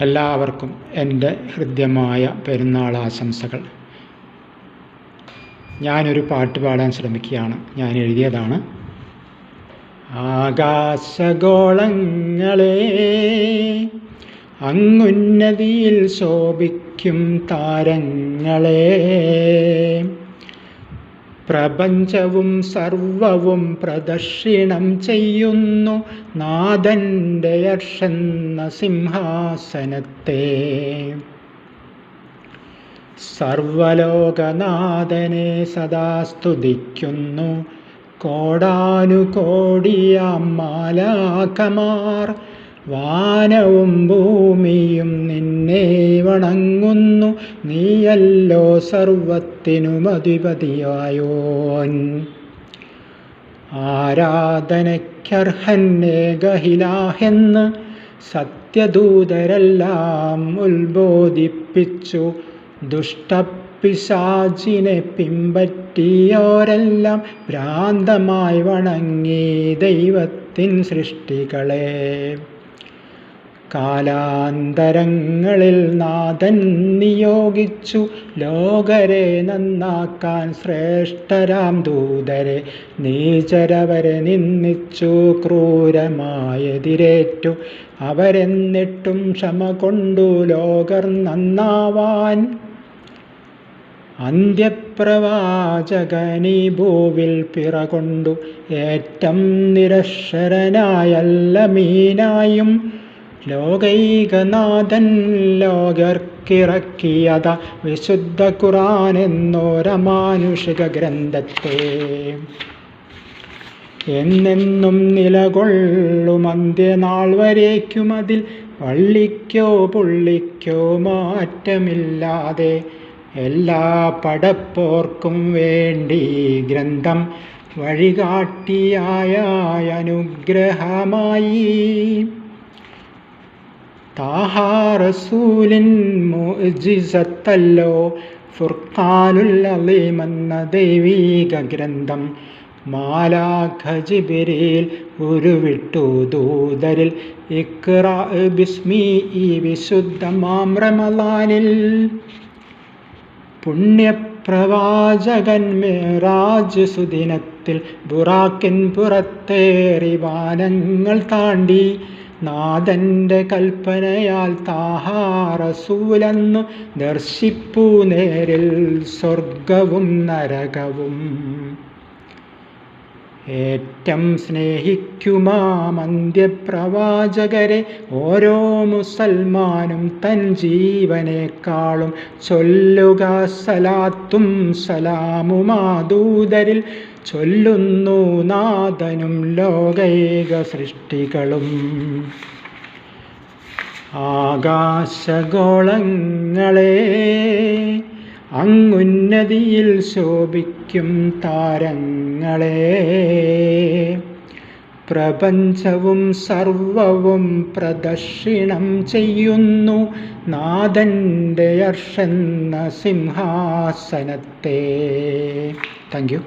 എല്ലാവർക്കും എൻ്റെ ഹൃദ്യമായ പെരുന്നാൾ ആശംസകൾ. ഞാനൊരു പാട്ട് പാടാൻ ശ്രമിക്കുകയാണ്. ഞാൻ എഴുതിയതാണ്. ആകാശഗോളങ്ങളെ അങ്ങുന്നതിയിൽ ശോഭിക്കും താരങ്ങളെ, പ്രപഞ്ചവും സർവവും പ്രദക്ഷിണം ചെയ്യുന്നു നാഥൻ്റെ അർഷെന്ന സിംഹാസനത്തെ. സർവലോകനാഥനെ സദാ സ്തുതിക്കുന്നു കോടാനുകോടിയാം മാലാഖമാർ. വാനവും ഭൂമിയും നിന്നെ വണങ്ങുന്നു, നീയല്ലോ സർവത്തിനും അധിപതിയായോൻ. ആരാധനയ്ക്കർഹൻ ഏകഹിലാഹെന്ന് സത്യദൂതരെല്ലാം ഉത്ബോധിപ്പിച്ചു. ദുഷ്ടപിശാചിനെ പിമ്പറ്റിയോരെല്ലാം ഭ്രാന്തമായി വണങ്ങി ദൈവത്തിൻ സൃഷ്ടികളെ. കാലാന്തരങ്ങളിൽ നാഥൻ നിയോഗിച്ചു ലോകരെ നന്നാക്കാൻ ശ്രേഷ്ഠരാം ദൂതരെ. നീചരവരെ നിന്ദിച്ചു ക്രൂരമായെതിരേറ്റു അവരെന്നിട്ടും ക്ഷമ കൊണ്ടു ലോകർ നന്നാവാൻ. അന്ത്യപ്രവാചകനീ ഭൂവിൽ പിറകൊണ്ടു ഏറ്റം നിരക്ഷരനായല്ല മീനായും ലോകൈകനാഥൻ ലോകർക്കിറക്കിയത വിശുദ്ധ ഖുർആൻ എന്നൊരമാനുഷിക ഗ്രന്ഥത്തെ. എന്നെന്നും നിലകൊള്ളും അന്ത്യനാൾ വരേക്കും അതിൽ വള്ളിക്കോ പുള്ളിക്കോ മാറ്റമില്ലാതെ. എല്ലാ പടപ്പോർക്കും വേണ്ടി ഗ്രന്ഥം വഴികാട്ടിയായ അനുഗ്രഹമായി. താഹാ റസൂലിൻ മുഅ്ജിസത്തല്ലോ ഫുർഖാനുൽ അളീം എന്ന ദൈവീക ഗ്രന്ഥം. മാലാഖ ജിബ്രീൽ ഉരുവിട്ടു ദൂതരിൽ ഇഖ്റാ ബിസ്മി ഈ വിശുദ്ധമാം റമളാനിൽ. പുണ്യപ്രവാചകൻ മിഅ്റാജ് സുദിനത്തിൽ ബുറാക്കിൻ പുറത്തേറി വാനങ്ങൾ താണ്ടി. നാഥൻ്റെ കൽപ്പനയാൽ താഹാ റസൂലെന്നു ദർശിപ്പൂ നേരിൽ സ്വർഗവും നരകവും. ഏറ്റം സ്നേഹിക്കുമാം അന്ത്യപ്രവാചകരെ ഓരോ മുസൽമാനും തൻ ജീവനേക്കാളും ചൊല്ലുക സലാത്തും സലാമുമാദൂതരിൽ. ചൊല്ലുന്നു നാഥനും ലോകൈക സൃഷ്ടികളും. ആകാശഗോളങ്ങളെ അങ്ങുന്നതിയിൽ ശോഭിക്കും താരങ്ങളെ, പ്രപഞ്ചവും സർവവും പ്രദക്ഷിണം ചെയ്യുന്നു നാഥൻ്റെ അർഷെന്ന സിംഹാസനത്തെ. Thank you.